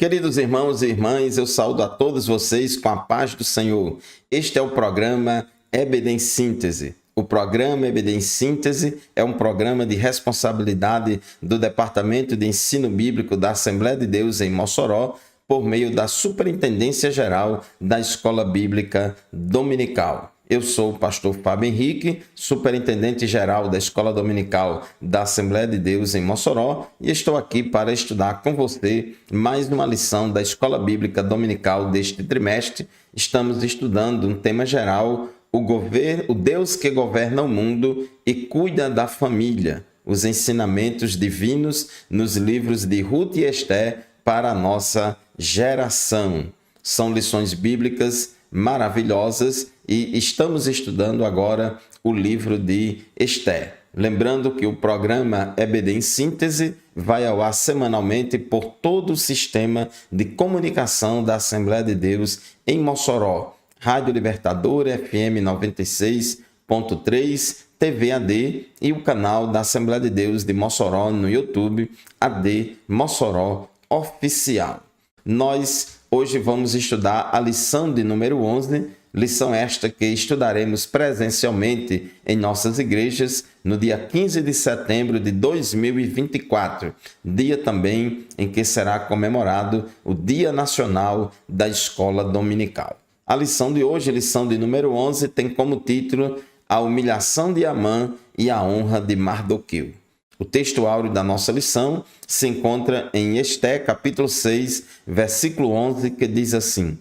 Queridos irmãos e irmãs, eu saúdo a todos vocês com a paz do Senhor. Este é o programa EBD em Síntese. O programa EBD em Síntese é um programa de responsabilidade do Departamento de Ensino Bíblico da Assembleia de Deus em Mossoró, por meio da Superintendência Geral da Escola Bíblica Dominical. Eu sou o pastor Fábio Henrique, superintendente geral da Escola Dominical da Assembleia de Deus em Mossoró, e estou aqui para estudar com você mais uma lição da Escola Bíblica Dominical deste trimestre. Estamos estudando um tema geral, o Deus que governa o mundo e cuida da família, os ensinamentos divinos nos livros de Ruth e Esther para a nossa geração. São lições bíblicas maravilhosas e estamos estudando agora o livro de Esther. Lembrando que o programa EBD em Síntese vai ao ar semanalmente por todo o sistema de comunicação da Assembleia de Deus em Mossoró. Rádio Libertadora, FM 96.3, TV AD e o canal da Assembleia de Deus de Mossoró no YouTube, AD Mossoró Oficial. Nós hoje vamos estudar a lição de número 11, lição esta que estudaremos presencialmente em nossas igrejas no dia 15 de setembro de 2024, dia também em que será comemorado o Dia Nacional da Escola Dominical. A lição de hoje, lição de número 11, tem como título A Humilhação de Amã e a Honra de Mardoqueu. O texto áureo da nossa lição se encontra em Esther, capítulo 6, versículo 11, que diz assim: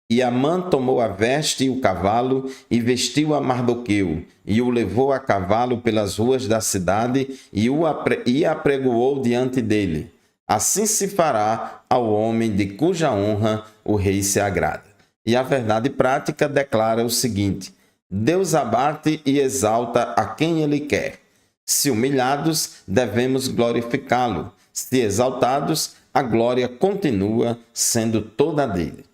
E Amã tomou a veste e o cavalo e vestiu a Mardoqueu, e o levou a cavalo pelas ruas da cidade e apregoou diante dele. Assim se fará ao homem de cuja honra o rei se agrada. E a verdade prática declara o seguinte: Deus abate e exalta a quem ele quer. Se humilhados, devemos glorificá-lo. Se exaltados, a glória continua sendo toda dele.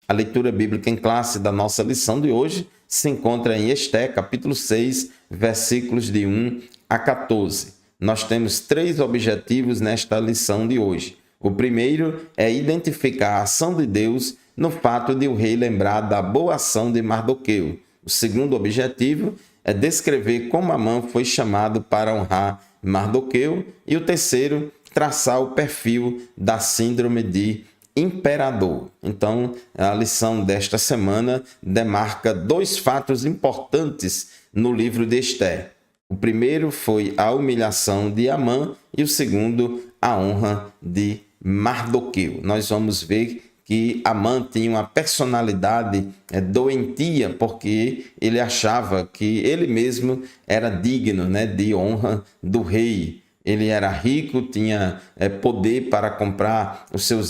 A leitura bíblica em classe da nossa lição de hoje se encontra em Esther, capítulo 6, versículos de 1 a 14. Nós temos 3 objetivos nesta lição de hoje. O primeiro é identificar a ação de Deus no fato de o rei lembrar da boa ação de Mardoqueu. O segundo objetivo é descrever como Amã foi chamado para honrar Mardoqueu. E o terceiro, traçar o perfil da síndrome de imperador. Então, a lição desta semana demarca 2 fatos importantes no livro de Esther. O primeiro foi a humilhação de Amã e o segundo, a honra de Mardoqueu. Nós vamos ver que Amã tinha uma personalidade doentia, porque ele achava que ele mesmo era digno, de honra do rei. Ele era rico, tinha poder para comprar o seu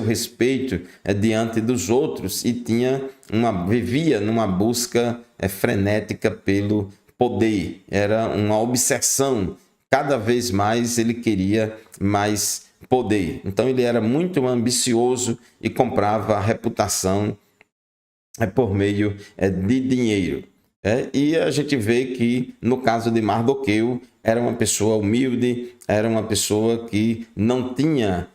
respeito diante dos outros e vivia numa busca frenética pelo poder. Era uma obsessão. Cada vez mais ele queria mais poder. Então ele era muito ambicioso e comprava a reputação por meio de dinheiro. E a gente vê que no caso de Mardoqueu era uma pessoa humilde, era uma pessoa que não tinha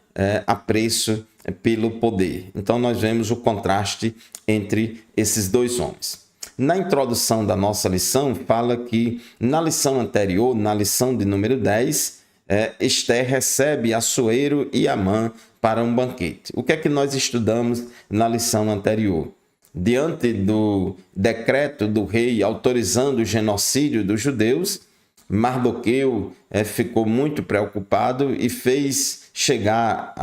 apreço pelo poder. Então nós vemos o contraste entre esses 2 homens. Na introdução da nossa lição, fala que na lição anterior, na lição de número 10, Esther recebe Assuero e Amã para um banquete. O que é que nós estudamos na lição anterior? Diante do decreto do rei autorizando o genocídio dos judeus, Mardoqueu ficou muito preocupado e fez chegar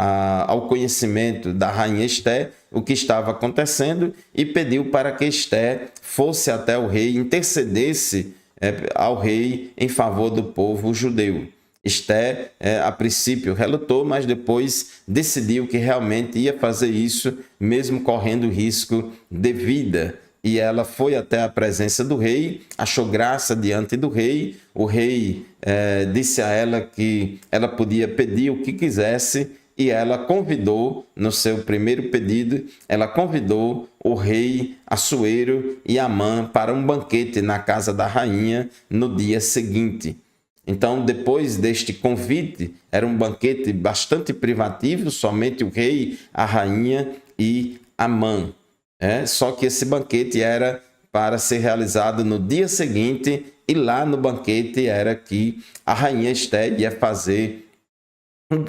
ao conhecimento da rainha Esther o que estava acontecendo e pediu para que Esther fosse até o rei, intercedesse ao rei em favor do povo judeu. Esther, a princípio, relutou, mas depois decidiu que realmente ia fazer isso, mesmo correndo risco de vida. E ela foi até a presença do rei, achou graça diante do rei. O rei disse a ela que ela podia pedir o que quisesse e ela convidou, no seu primeiro pedido, ela convidou o rei Assuero e Amã para um banquete na casa da rainha no dia seguinte. Então, depois deste convite, era um banquete bastante privativo, somente o rei, a rainha e Amã. Só que esse banquete era para ser realizado no dia seguinte, e lá no banquete era que a rainha Esté ia fazer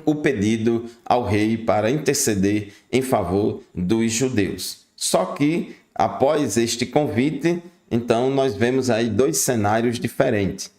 o pedido ao rei para interceder em favor dos judeus. Só que, após este convite, então nós vemos aí dois cenários diferentes.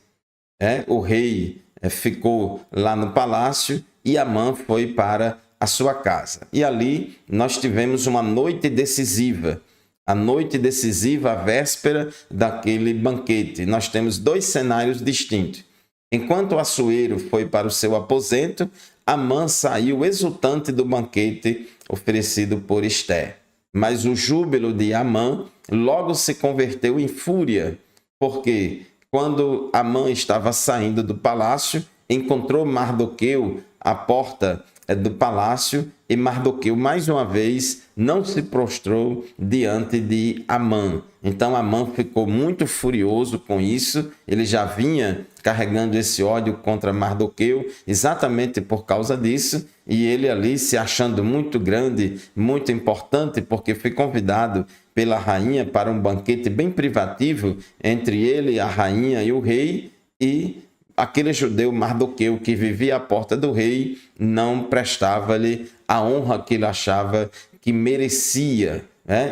O rei ficou lá no palácio e Amã foi para a sua casa. E ali nós tivemos uma noite decisiva. A noite decisiva, a véspera daquele banquete. Nós temos dois cenários distintos. Enquanto o Assuero foi para o seu aposento, Amã saiu exultante do banquete oferecido por Esté. Mas o júbilo de Amã logo se converteu em fúria, porque quando Amã estava saindo do palácio, encontrou Mardoqueu à porta do palácio, e Mardoqueu, mais uma vez, não se prostrou diante de Amã. Então Amã ficou muito furioso com isso, ele já vinha carregando esse ódio contra Mardoqueu, exatamente por causa disso, e ele ali se achando muito grande, muito importante, porque foi convidado pela rainha para um banquete bem privativo entre ele, a rainha e o rei, e aquele judeu Mardoqueu que vivia à porta do rei não prestava-lhe a honra que ele achava que merecia.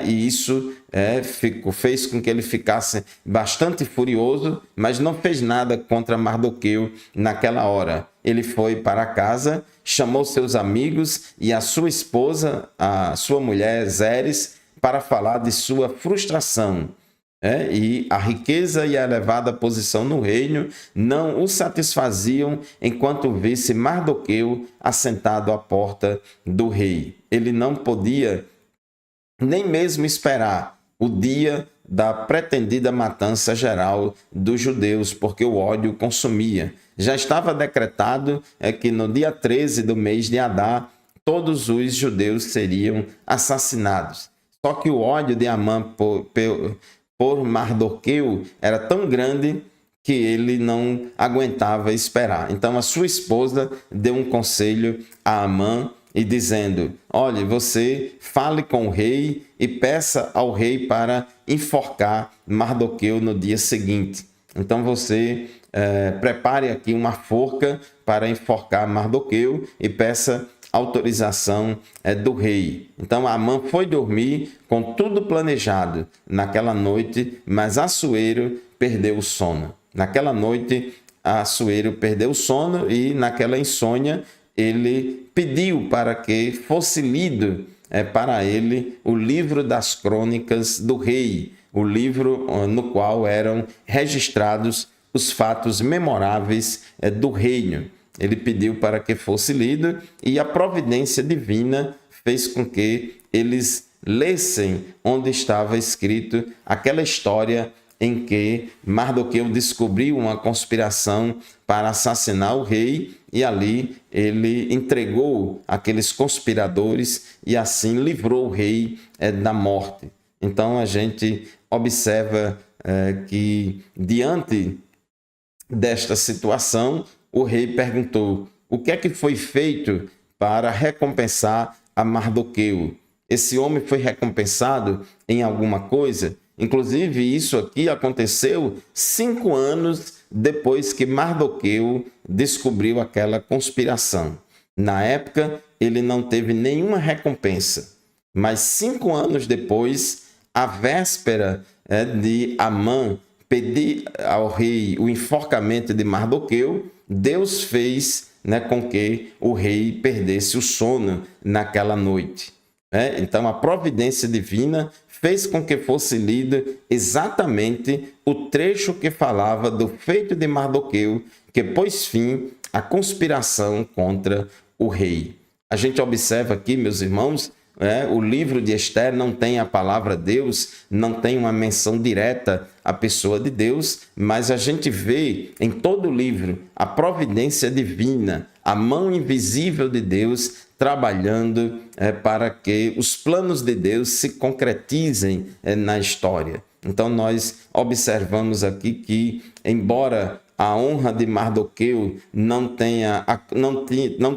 E isso fez com que ele ficasse bastante furioso, mas não fez nada contra Mardoqueu naquela hora. Ele foi para casa, chamou seus amigos e a sua esposa, a sua mulher Zeres, para falar de sua frustração. E a riqueza e a elevada posição no reino não o satisfaziam enquanto visse Mardoqueu assentado à porta do rei. Ele não podia nem mesmo esperar o dia da pretendida matança geral dos judeus, porque o ódio consumia. Já estava decretado que no dia 13 do mês de Adar, todos os judeus seriam assassinados. Só que o ódio de Amã por Mardoqueu era tão grande que ele não aguentava esperar. Então a sua esposa deu um conselho a Amã e dizendo: olhe, você fale com o rei e peça ao rei para enforcar Mardoqueu no dia seguinte. Então você prepare aqui uma forca para enforcar Mardoqueu e peça autorização do rei. Então Amã foi dormir com tudo planejado naquela noite, mas Assuero perdeu o sono. Naquela noite, Assuero perdeu o sono e naquela insônia ele pediu para que fosse lido para ele o livro das crônicas do rei, o livro no qual eram registrados os fatos memoráveis do reino. Ele pediu para que fosse lido e a providência divina fez com que eles lessem onde estava escrito aquela história em que Mardoqueu descobriu uma conspiração para assassinar o rei e ali ele entregou aqueles conspiradores e assim livrou o rei da morte. Então a gente observa que diante desta situação, o rei perguntou: o que é que foi feito para recompensar a Mardoqueu? Esse homem foi recompensado em alguma coisa? Inclusive, isso aqui aconteceu 5 anos depois que Mardoqueu descobriu aquela conspiração. Na época, ele não teve nenhuma recompensa. Mas 5 anos depois, à véspera de Amã pedir ao rei o enforcamento de Mardoqueu, Deus fez com que o rei perdesse o sono naquela noite. Então, a providência divina fez com que fosse lido exatamente o trecho que falava do feito de Mardoqueu, que pôs fim à conspiração contra o rei. A gente observa aqui, meus irmãos, o livro de Esther não tem a palavra Deus, não tem uma menção direta à pessoa de Deus, mas a gente vê em todo o livro a providência divina, a mão invisível de Deus trabalhando para que os planos de Deus se concretizem na história. Então nós observamos aqui que, embora a honra de Mardoqueu não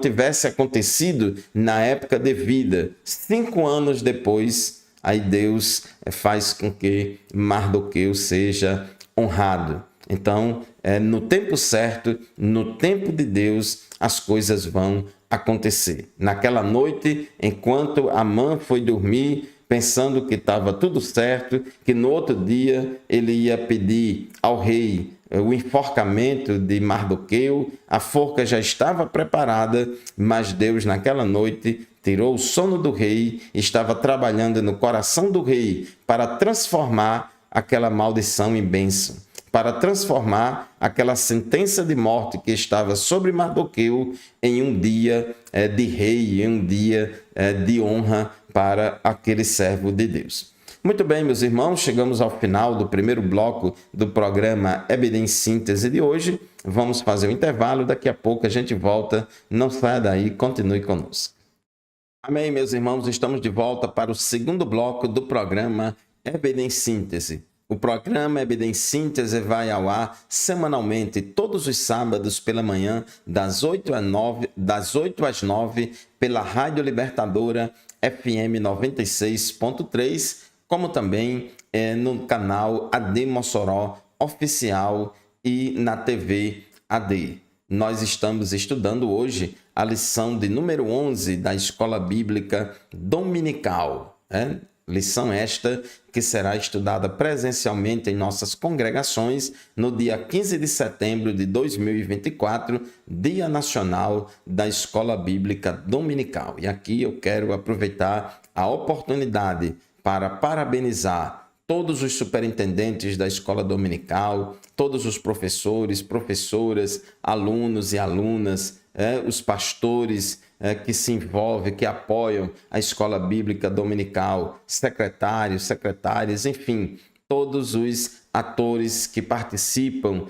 tivesse acontecido na época de vida. 5 anos depois, aí Deus faz com que Mardoqueu seja honrado. Então, no tempo certo, no tempo de Deus, as coisas vão acontecer. Naquela noite, enquanto Amã foi dormir, pensando que estava tudo certo, que no outro dia ele ia pedir ao rei o enforcamento de Mardoqueu, a forca já estava preparada, mas Deus naquela noite tirou o sono do rei, estava trabalhando no coração do rei para transformar aquela maldição em bênção, para transformar aquela sentença de morte que estava sobre Mardoqueu em um dia de rei, em um dia de honra para aquele servo de Deus. Muito bem, meus irmãos, chegamos ao final do primeiro bloco do programa EBD em Síntese de hoje. Vamos fazer um intervalo, daqui a pouco a gente volta. Não saia daí, continue conosco. Amém, meus irmãos, estamos de volta para o segundo bloco do programa EBD em Síntese. O programa EBD em Síntese vai ao ar semanalmente, todos os sábados pela manhã, das 8 às 9, pela Rádio Libertadora FM 96.3, como também no canal AD Mossoró Oficial e na TV AD. Nós estamos estudando hoje a lição de número 11 da Escola Bíblica Dominical, lição esta que será estudada presencialmente em nossas congregações no dia 15 de setembro de 2024, Dia Nacional da Escola Bíblica Dominical. E aqui eu quero aproveitar a oportunidade para parabenizar todos os superintendentes da escola dominical, todos os professores, professoras, alunos e alunas, os pastores que se envolvem, que apoiam a escola bíblica dominical, secretários, secretárias, enfim, todos os atores que participam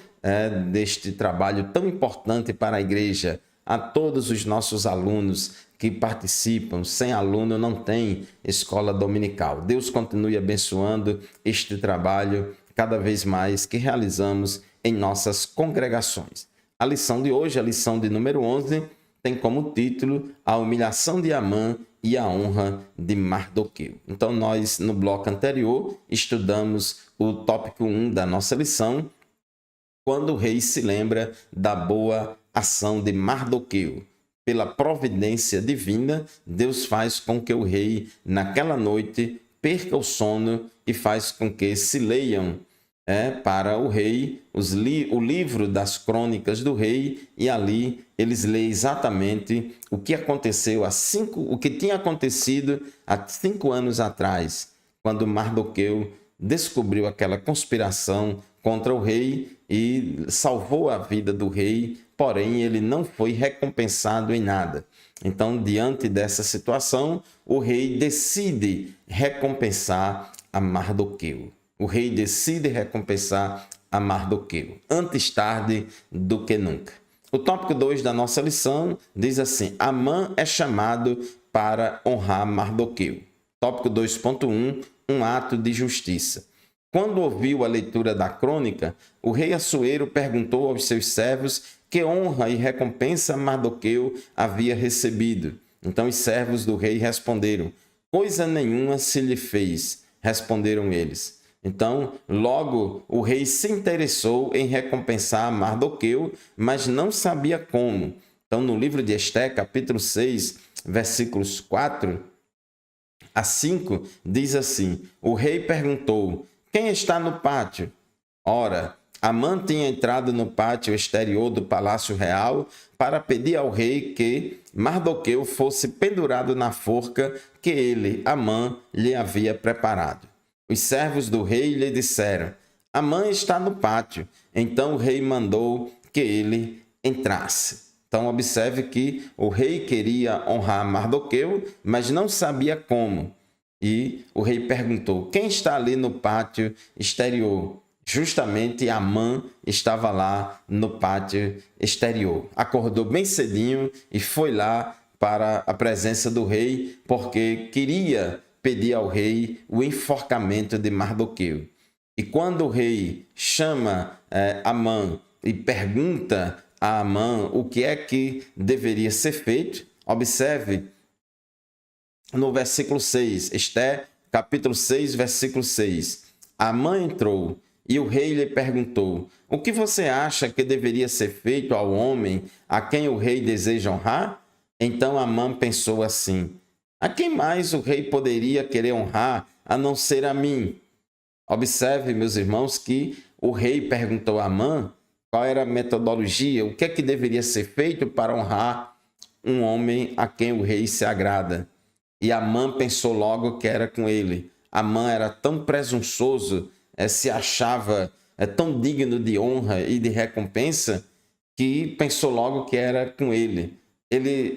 deste trabalho tão importante para a igreja, a todos os nossos alunos que participam. Sem aluno não tem escola dominical. Deus continue abençoando este trabalho cada vez mais que realizamos em nossas congregações. A lição de hoje, a lição de número 11, tem como título A Humilhação de Amã e a Honra de Mardoqueu. Então, nós, no bloco anterior, estudamos o tópico 1 da nossa lição, quando o rei se lembra da boa ação de Mardoqueu. Pela providência divina, Deus faz com que o rei, naquela noite, perca o sono e faz com que se leiam para o rei o livro das crônicas do rei, e ali eles leem exatamente o que aconteceu o que tinha acontecido há 5 anos atrás, quando Mardoqueu descobriu aquela conspiração contra o rei e salvou a vida do rei, porém ele não foi recompensado em nada. Então, diante dessa situação, o rei decide recompensar a Mardoqueu. O rei decide recompensar a Mardoqueu, antes tarde do que nunca. O tópico 2 da nossa lição diz assim: Amã é chamado para honrar Mardoqueu. Tópico 2.1, um ato de justiça. Quando ouviu a leitura da crônica, o rei Assuero perguntou aos seus servos que honra e recompensa Mardoqueu havia recebido. Então os servos do rei responderam: coisa nenhuma se lhe fez, responderam eles. Então, logo o rei se interessou em recompensar Mardoqueu, mas não sabia como. Então, no livro de Esté, capítulo 6, versículos 4 a 5, diz assim: o rei perguntou: quem está no pátio? Ora, Amã tinha entrado no pátio exterior do palácio real para pedir ao rei que Mardoqueu fosse pendurado na forca que ele, Amã, lhe havia preparado. Os servos do rei lhe disseram: Amã está no pátio. Então o rei mandou que ele entrasse. Então observe que o rei queria honrar Mardoqueu, mas não sabia como. E o rei perguntou: quem está ali no pátio exterior? Justamente Amã estava lá no pátio exterior. Acordou bem cedinho e foi lá para a presença do rei, porque queria pedir ao rei o enforcamento de Mardoqueu. E quando o rei chama Amã e pergunta a Amã o que é que deveria ser feito. Observe no versículo 6, Esté, capítulo 6, versículo 6. Amã entrou e o rei lhe perguntou: o que você acha que deveria ser feito ao homem a quem o rei deseja honrar? Então Amã pensou assim: a quem mais o rei poderia querer honrar a não ser a mim? Observe, meus irmãos, que o rei perguntou a Amã qual era a metodologia, o que é que deveria ser feito para honrar um homem a quem o rei se agrada. E Amã pensou logo que era com ele. Amã era tão presunçoso, se achava tão digno de honra e de recompensa, que pensou logo que era com ele.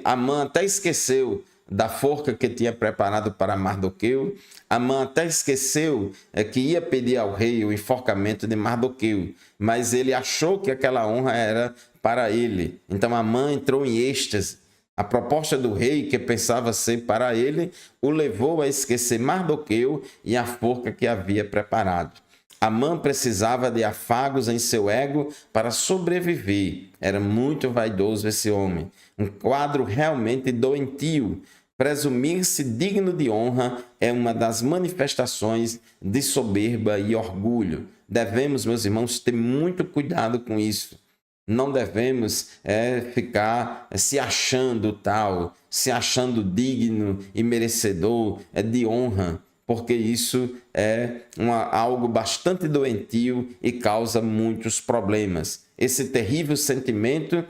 Amã até esqueceu da forca que tinha preparado para Mardoqueu. Amã até esqueceu que ia pedir ao rei o enforcamento de Mardoqueu, mas ele achou que aquela honra era para ele. Então Amã entrou em êxtase. A proposta do rei, que pensava ser para ele, o levou a esquecer Mardoqueu e a forca que havia preparado. Amã precisava de afagos em seu ego para sobreviver. Era muito vaidoso esse homem. Um quadro realmente doentio. Presumir-se digno de honra é uma das manifestações de soberba e orgulho. Devemos, meus irmãos, ter muito cuidado com isso. Não devemos ficar se achando tal, se achando digno e merecedor de honra, porque isso é algo bastante doentio e causa muitos problemas. Esse terrível sentimento,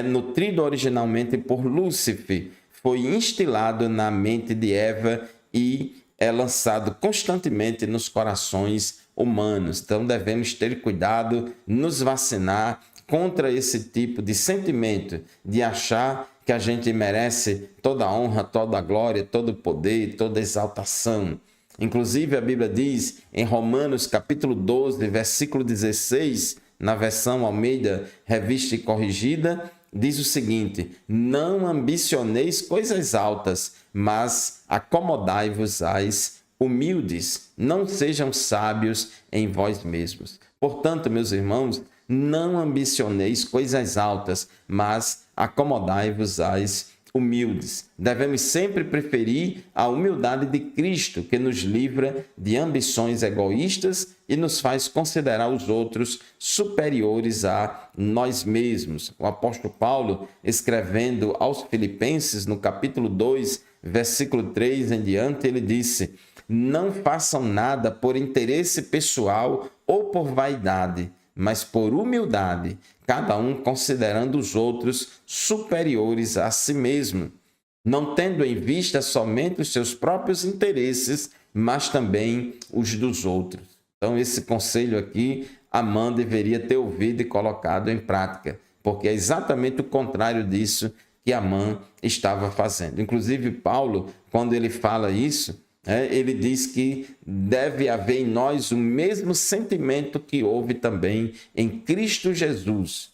nutrido originalmente por Lúcifer, foi instilado na mente de Eva e é lançado constantemente nos corações humanos. Então devemos ter cuidado, nos vacinar contra esse tipo de sentimento, de achar que a gente merece toda a honra, toda a glória, todo o poder, toda a exaltação. Inclusive a Bíblia diz em Romanos capítulo 12, versículo 16, na versão Almeida Revista e Corrigida, diz o seguinte: não ambicioneis coisas altas, mas acomodai-vos às humildes, não sejam sábios em vós mesmos. Portanto, meus irmãos, não ambicioneis coisas altas, mas acomodai-vos às humildes. Devemos sempre preferir a humildade de Cristo, que nos livra de ambições egoístas e nos faz considerar os outros superiores a nós mesmos. O apóstolo Paulo, escrevendo aos Filipenses, no capítulo 2, versículo 3 em diante, ele disse: não façam nada por interesse pessoal ou por vaidade, mas por humildade, cada um considerando os outros superiores a si mesmo, não tendo em vista somente os seus próprios interesses, mas também os dos outros. Então, esse conselho aqui, Amã deveria ter ouvido e colocado em prática, porque é exatamente o contrário disso que Amã estava fazendo. Inclusive, Paulo, quando ele fala isso, ele diz que deve haver em nós o mesmo sentimento que houve também em Cristo Jesus,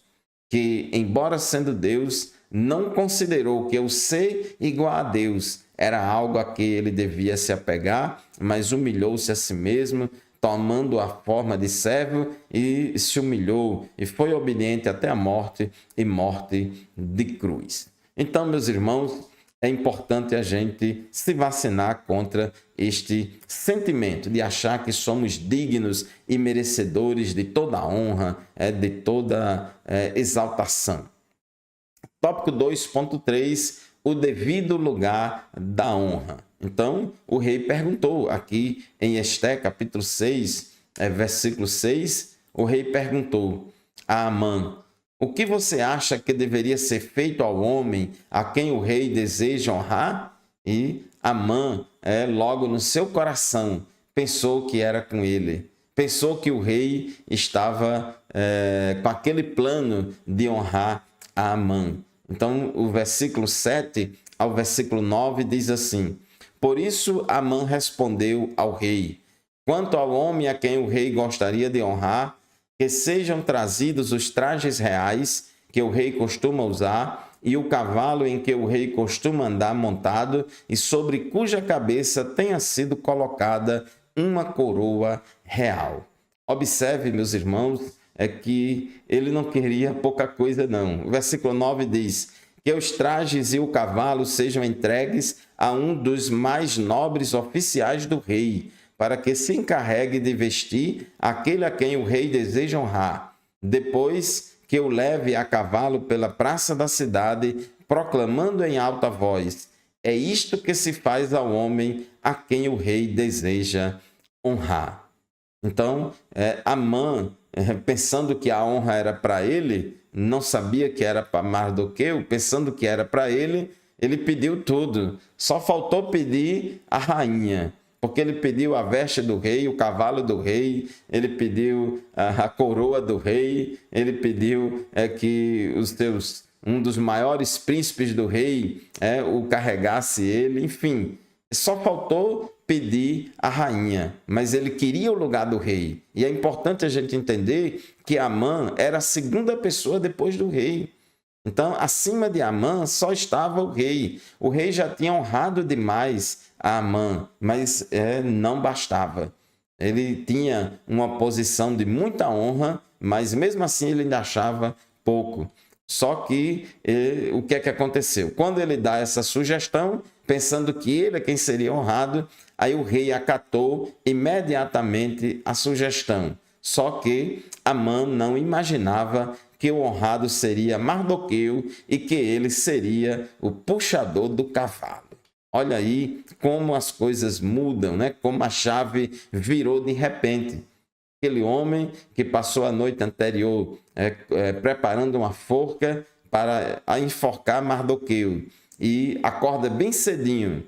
que, embora sendo Deus, não considerou que o ser igual a Deus era algo a que ele devia se apegar, mas humilhou-se a si mesmo, tomando a forma de servo, e se humilhou e foi obediente até a morte e morte de cruz. Então, meus irmãos, é importante a gente se vacinar contra este sentimento de achar que somos dignos e merecedores de toda a honra, de toda exaltação. Tópico 2.3, o devido lugar da honra. Então, o rei perguntou aqui em Esté, capítulo 6, versículo 6, o rei perguntou a Amã: o que você acha que deveria ser feito ao homem a quem o rei deseja honrar? E Amã, logo no seu coração, pensou que era com ele. Pensou que o rei estava com aquele plano de honrar a Amã. Então, o versículo 7 ao versículo 9 diz assim: por isso Amã respondeu ao rei: quanto ao homem a quem o rei gostaria de honrar, que sejam trazidos os trajes reais que o rei costuma usar e o cavalo em que o rei costuma andar montado e sobre cuja cabeça tenha sido colocada uma coroa real. Observe, meus irmãos, é que ele não queria pouca coisa, não. O versículo 9 diz que os trajes e o cavalo sejam entregues a um dos mais nobres oficiais do rei, para que se encarregue de vestir aquele a quem o rei deseja honrar. Depois que o leve a cavalo pela praça da cidade, proclamando em alta voz: é isto que se faz ao homem a quem o rei deseja honrar. Então, Amã, pensando que a honra era para ele, não sabia que era para Mardoqueu, pensando que era para ele, ele pediu tudo. Só faltou pedir a rainha, porque ele pediu a veste do rei, o cavalo do rei, ele pediu a coroa do rei, ele pediu que um dos maiores príncipes do rei o carregasse ele, enfim. Só faltou pedir a rainha, mas ele queria o lugar do rei. E é importante a gente entender que Amã era a segunda pessoa depois do rei. Então, acima de Amã só estava o rei. O rei já tinha honrado demais a Amã, mas não bastava. Ele tinha uma posição de muita honra, mas mesmo assim ele ainda achava pouco. Só que o que é que aconteceu? Quando ele dá essa sugestão, pensando que ele é quem seria honrado, aí o rei acatou imediatamente a sugestão. Só que Amã não imaginava que o honrado seria Mardoqueu e que ele seria o puxador do cavalo. Olha aí como as coisas mudam, né? Como a chave virou de repente. Aquele homem que passou a noite anterior preparando uma forca para enforcar Mardoqueu e acorda bem cedinho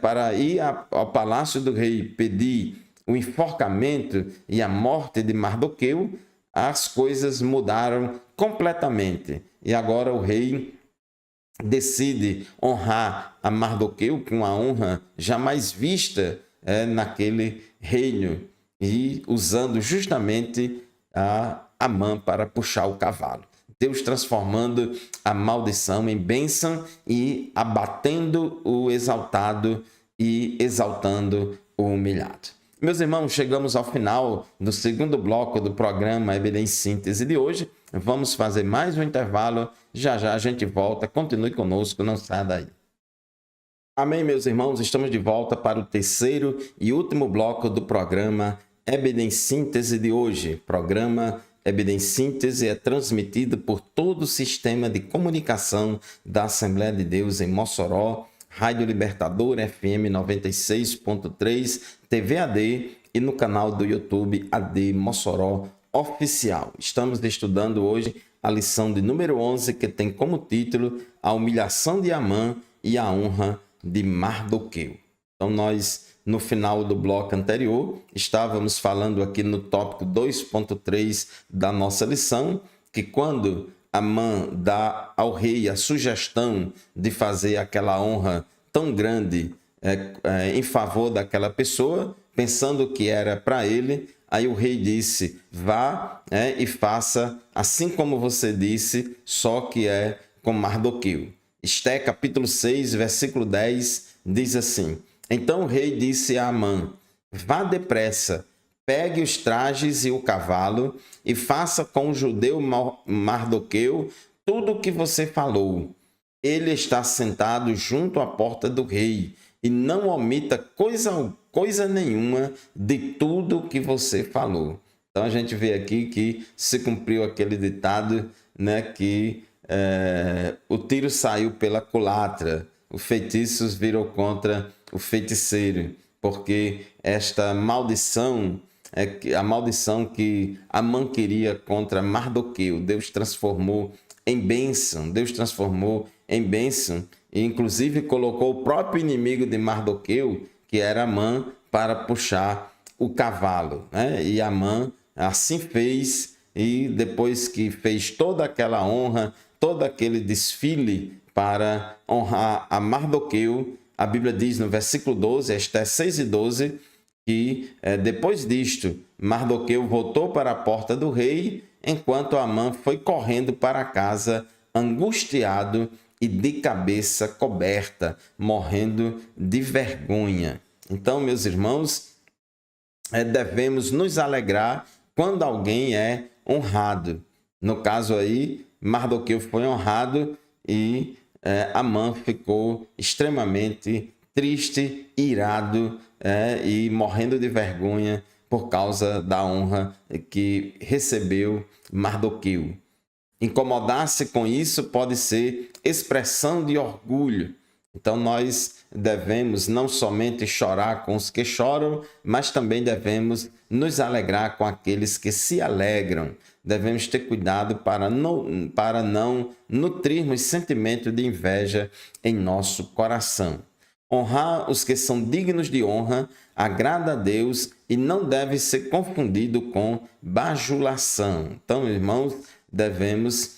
para ir ao palácio do rei pedir o enforcamento e a morte de Mardoqueu, as coisas mudaram completamente. E agora o rei decide honrar a Mardoqueu com uma honra jamais vista naquele reino, e usando justamente a Amã para puxar o cavalo. Deus transformando a maldição em bênção e abatendo o exaltado e exaltando o humilhado. Meus irmãos, chegamos ao final do segundo bloco do programa EBD em Síntese de hoje. Vamos fazer mais um intervalo. Já já a gente volta. Continue conosco, não saia daí. Amém, meus irmãos. Estamos de volta para o terceiro e último bloco do programa EBD em Síntese de hoje. Programa EBD em Síntese é transmitido por todo o sistema de comunicação da Assembleia de Deus em Mossoró, Rádio Libertador FM 96.3, TV AD e no canal do YouTube AD Mossoró Oficial. Estamos estudando hoje a lição de número 11, que tem como título A Humilhação de Amã e a Honra de Mardoqueu. Então, nós, no final do bloco anterior, estávamos falando aqui no tópico 2.3 da nossa lição, que quando Amã dá ao rei a sugestão de fazer aquela honra tão grande em favor daquela pessoa, pensando que era para ele, aí o rei disse: vá e faça assim como você disse, só que é com Mardoqueu. Esté capítulo 6, versículo 10, diz assim: então o rei disse a Amã: vá depressa, pegue os trajes e o cavalo e faça com o judeu Mardoqueu tudo o que você falou. Ele está sentado junto à porta do rei e não omita coisa nenhuma de tudo o que você falou. Então a gente vê aqui que se cumpriu aquele ditado, né, que o tiro saiu pela culatra, o feitiço virou contra o feiticeiro, porque esta maldição, a maldição que Amã queria contra Mardoqueu, Deus transformou em bênção. Deus transformou em bênção e inclusive colocou o próprio inimigo de Mardoqueu, que era Amã, para puxar o cavalo, né? E Amã assim fez, e depois que fez toda aquela honra, todo aquele desfile para honrar a Mardoqueu, a Bíblia diz no versículo 12, Esté 6 e 12, que depois disto, Mardoqueu voltou para a porta do rei, enquanto Amã foi correndo para casa, angustiado e de cabeça coberta, morrendo de vergonha. Então, meus irmãos, devemos nos alegrar quando alguém é honrado. No caso aí, Mardoqueu foi honrado e Amã ficou extremamente triste, irado e morrendo de vergonha por causa da honra que recebeu Mardoqueu. Incomodar-se com isso pode ser expressão de orgulho. Então nós devemos não somente chorar com os que choram, mas também devemos nos alegrar com aqueles que se alegram. Devemos ter cuidado para não nutrirmos sentimento de inveja em nosso coração. Honrar os que são dignos de honra agrada a Deus e não deve ser confundido com bajulação. Então, irmãos, devemos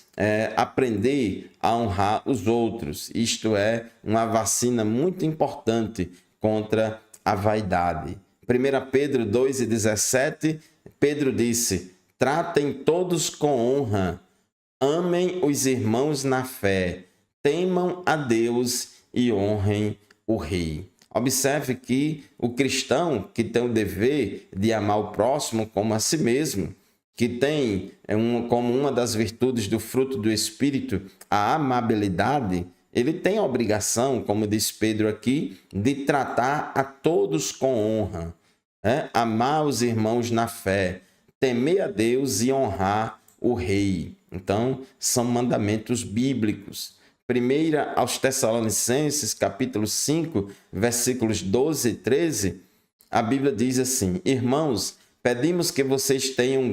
aprender a honrar os outros. Isto é uma vacina muito importante contra a vaidade. 1 Pedro 2,17, Pedro disse: tratem todos com honra, amem os irmãos na fé, temam a Deus e honrem o rei. Observe que o cristão que tem o dever de amar o próximo como a si mesmo, que tem como uma das virtudes do fruto do Espírito a amabilidade, ele tem a obrigação, como diz Pedro aqui, de tratar a todos com honra, amar os irmãos na fé, temer a Deus e honrar o rei. Então, são mandamentos bíblicos. 1 aos Tessalonicenses, capítulo 5, versículos 12 e 13, a Bíblia diz assim: irmãos, pedimos que vocês tenham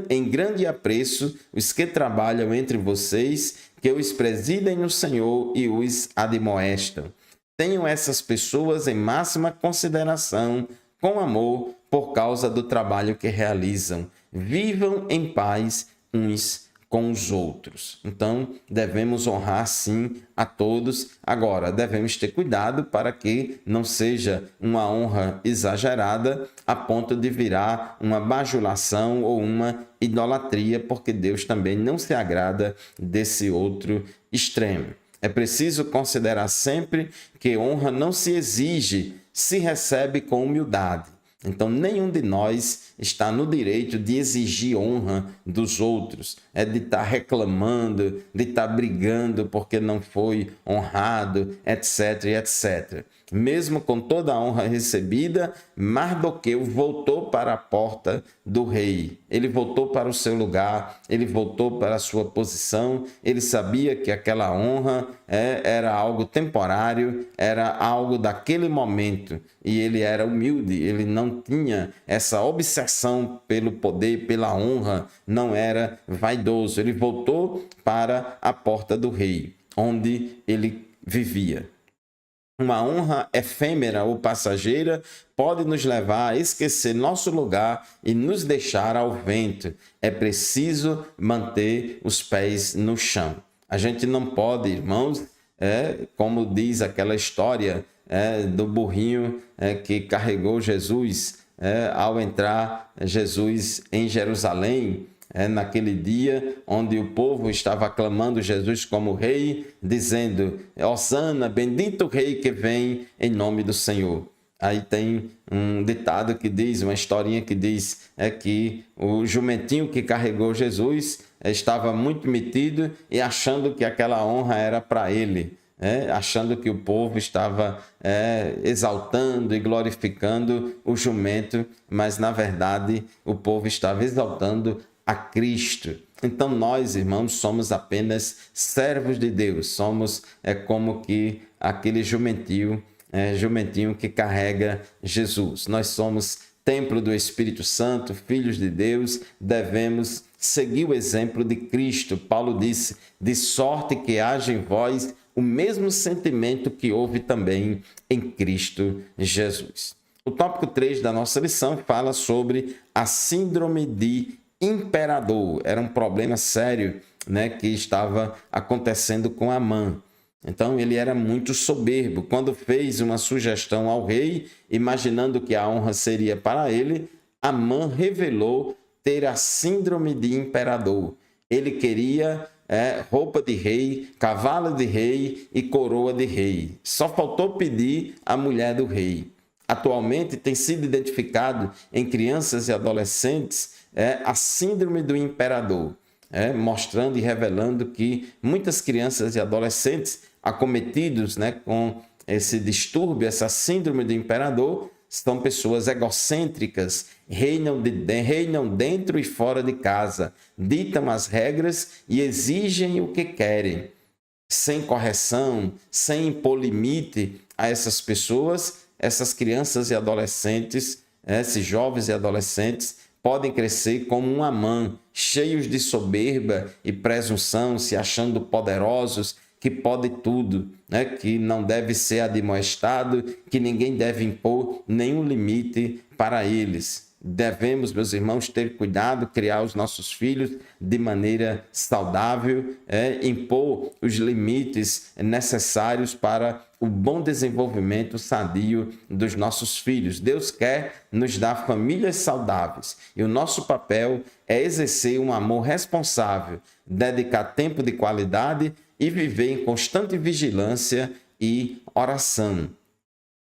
em grande apreço os que trabalham entre vocês, que os presidem no Senhor e os admoestam. Tenham essas pessoas em máxima consideração, com amor, por causa do trabalho que realizam. Vivam em paz uns com os outros. Então, devemos honrar sim a todos. Agora, devemos ter cuidado para que não seja uma honra exagerada a ponto de virar uma bajulação ou uma idolatria, porque Deus também não se agrada desse outro extremo. É preciso considerar sempre que honra não se exige, se recebe com humildade. Então, nenhum de nós está no direito de exigir honra dos outros, de estar reclamando, de estar brigando porque não foi honrado, etc, etc. Mesmo com toda a honra recebida, Mardoqueu voltou para a porta do rei. Ele voltou para o seu lugar, ele voltou para a sua posição. Ele sabia que aquela honra era algo temporário, era algo daquele momento. E ele era humilde, ele não tinha essa obsessão pelo poder, pela honra, não era vaidoso. Ele voltou para a porta do rei, onde ele vivia. Uma honra efêmera ou passageira pode nos levar a esquecer nosso lugar e nos deixar ao vento. É preciso manter os pés no chão. A gente não pode, irmãos, como diz aquela história do burrinho que carregou Jesus ao entrar Jesus em Jerusalém, naquele dia onde o povo estava aclamando Jesus como rei, dizendo: Hosana, bendito o rei que vem em nome do Senhor. Aí tem um ditado que diz, uma historinha que diz que o jumentinho que carregou Jesus estava muito metido e achando que aquela honra era para ele. Achando que o povo estava exaltando e glorificando o jumento, mas na verdade o povo estava exaltando a Cristo. Então nós, irmãos, somos apenas servos de Deus, somos como que aquele jumentinho que carrega Jesus. Nós somos templo do Espírito Santo, filhos de Deus, devemos seguir o exemplo de Cristo. Paulo disse: de sorte que haja em vós o mesmo sentimento que houve também em Cristo Jesus. O tópico 3 da nossa lição fala sobre a síndrome de imperador. Era um problema sério, que estava acontecendo com Amã. Então, ele era muito soberbo. Quando fez uma sugestão ao rei, imaginando que a honra seria para ele, Amã revelou ter a síndrome de imperador. Ele queria roupa de rei, cavalo de rei e coroa de rei. Só faltou pedir a mulher do rei. Atualmente tem sido identificado em crianças e adolescentes a síndrome do imperador, mostrando e revelando que muitas crianças e adolescentes acometidos, com esse distúrbio, essa síndrome do imperador, são pessoas egocêntricas, reinam dentro e fora de casa, ditam as regras e exigem o que querem, sem correção, sem impor limite a essas pessoas. Essas crianças e adolescentes, esses jovens e adolescentes, podem crescer como um Amã, cheios de soberba e presunção, se achando poderosos, que pode tudo, que não deve ser admoestado, que ninguém deve impor nenhum limite para eles. Devemos, meus irmãos, ter cuidado, criar os nossos filhos de maneira saudável, impor os limites necessários para o bom desenvolvimento sadio dos nossos filhos. Deus quer nos dar famílias saudáveis e o nosso papel é exercer um amor responsável, dedicar tempo de qualidade e viver em constante vigilância e oração.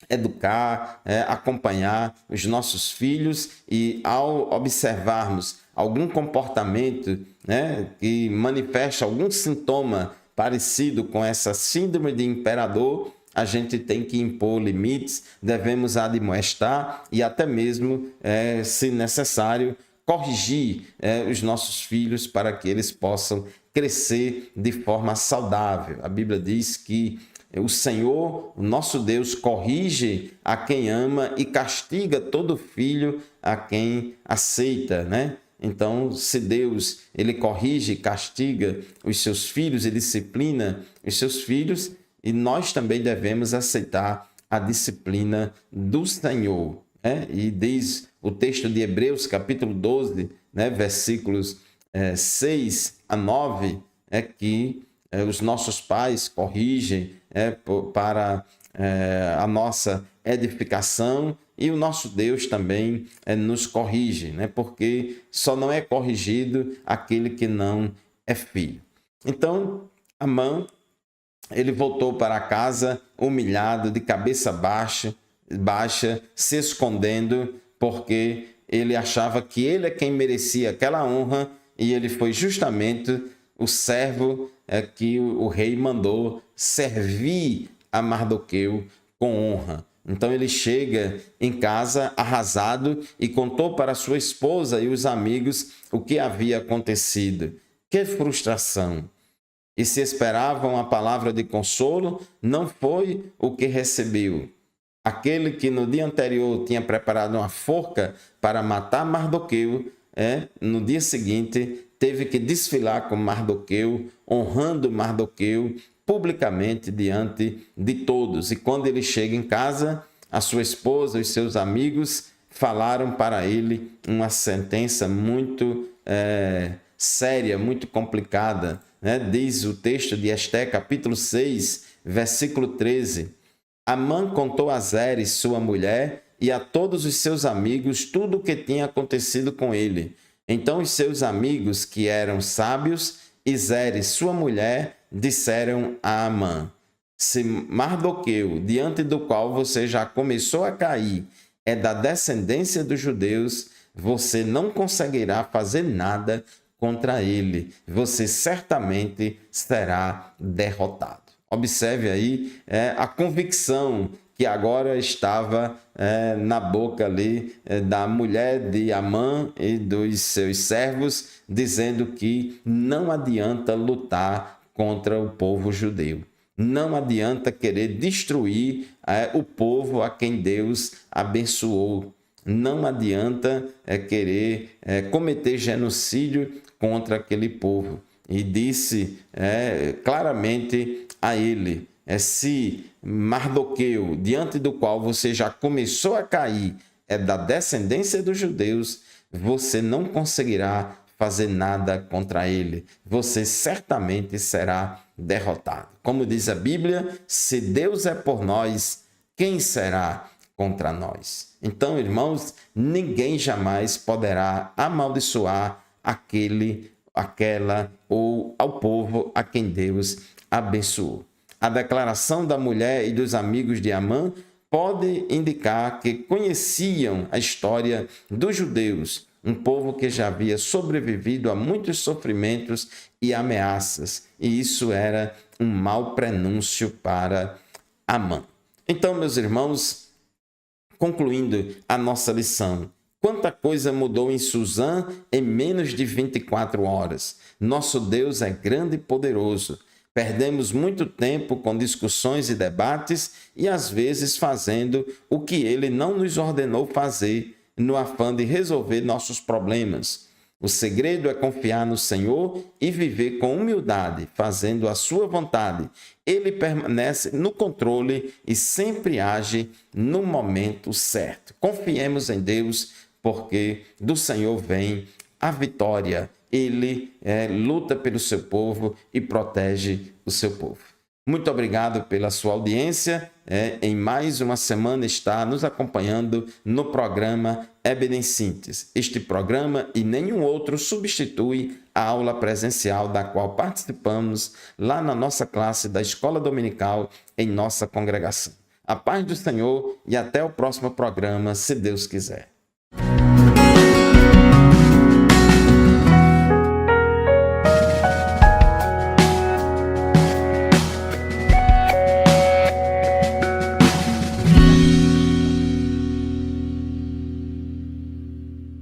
Educar, acompanhar os nossos filhos e, ao observarmos algum comportamento que manifesta algum sintoma parecido com essa síndrome de imperador, a gente tem que impor limites, devemos admoestar e até mesmo, se necessário, corrigir os nossos filhos para que eles possam crescer de forma saudável. A Bíblia diz que o Senhor, o nosso Deus, corrige a quem ama e castiga todo filho a quem aceita, Então, se Deus ele corrige e castiga os seus filhos e disciplina os seus filhos, e nós também devemos aceitar a disciplina do Senhor. E diz o texto de Hebreus, capítulo 12, versículos 6 a 9, que os nossos pais corrigem para a nossa edificação, e o nosso Deus também nos corrige, porque só não é corrigido aquele que não é filho. Então, Amã, ele voltou para casa humilhado, de cabeça baixa, se escondendo, porque ele achava que ele é quem merecia aquela honra, e ele foi justamente o servo que o rei mandou servir a Mardoqueu com honra. Então ele chega em casa arrasado e contou para sua esposa e os amigos o que havia acontecido. Que frustração! E se esperavam a palavra de consolo, não foi o que recebeu. Aquele que no dia anterior tinha preparado uma forca para matar Mardoqueu, no dia seguinte teve que desfilar com Mardoqueu, honrando Mardoqueu publicamente diante de todos. E quando ele chega em casa, a sua esposa e os seus amigos falaram para ele uma sentença muito séria, muito complicada. Diz o texto de Esté, capítulo 6, versículo 13. Amã contou a Zeres, sua mulher, e a todos os seus amigos tudo o que tinha acontecido com ele. Então os seus amigos, que eram sábios, e Zeres, sua mulher, disseram a Amã: se Mardoqueu, diante do qual você já começou a cair, é da descendência dos judeus, você não conseguirá fazer nada contra ele. Você certamente será derrotado. Observe aí a convicção que agora estava na boca ali da mulher de Amã e dos seus servos, dizendo que não adianta lutar contra o povo judeu. Não adianta querer destruir o povo a quem Deus abençoou. Não adianta querer cometer genocídio contra aquele povo. E disse claramente a ele: se Mardoqueu, diante do qual você já começou a cair, é da descendência dos judeus, você não conseguirá fazer nada contra ele. Você certamente será derrotado. Como diz a Bíblia, se Deus é por nós, quem será contra nós? Então, irmãos, ninguém jamais poderá amaldiçoar aquela ou ao povo a quem Deus abençoou. A declaração da mulher e dos amigos de Amã pode indicar que conheciam a história dos judeus, um povo que já havia sobrevivido a muitos sofrimentos e ameaças, e isso era um mau prenúncio para Amã. Então, meus irmãos, concluindo a nossa lição, quanta coisa mudou em Suzã em menos de 24 horas. Nosso Deus é grande e poderoso. Perdemos muito tempo com discussões e debates e às vezes fazendo o que ele não nos ordenou fazer no afã de resolver nossos problemas. O segredo é confiar no Senhor e viver com humildade, fazendo a sua vontade. Ele permanece no controle e sempre age no momento certo. Confiemos em Deus, porque do Senhor vem a vitória. Ele luta pelo seu povo e protege o seu povo. Muito obrigado pela sua audiência. Em mais uma semana está nos acompanhando no programa EBD em Síntese. Este programa e nenhum outro substitui a aula presencial da qual participamos lá na nossa classe da Escola Dominical em nossa congregação. A paz do Senhor e até o próximo programa, se Deus quiser.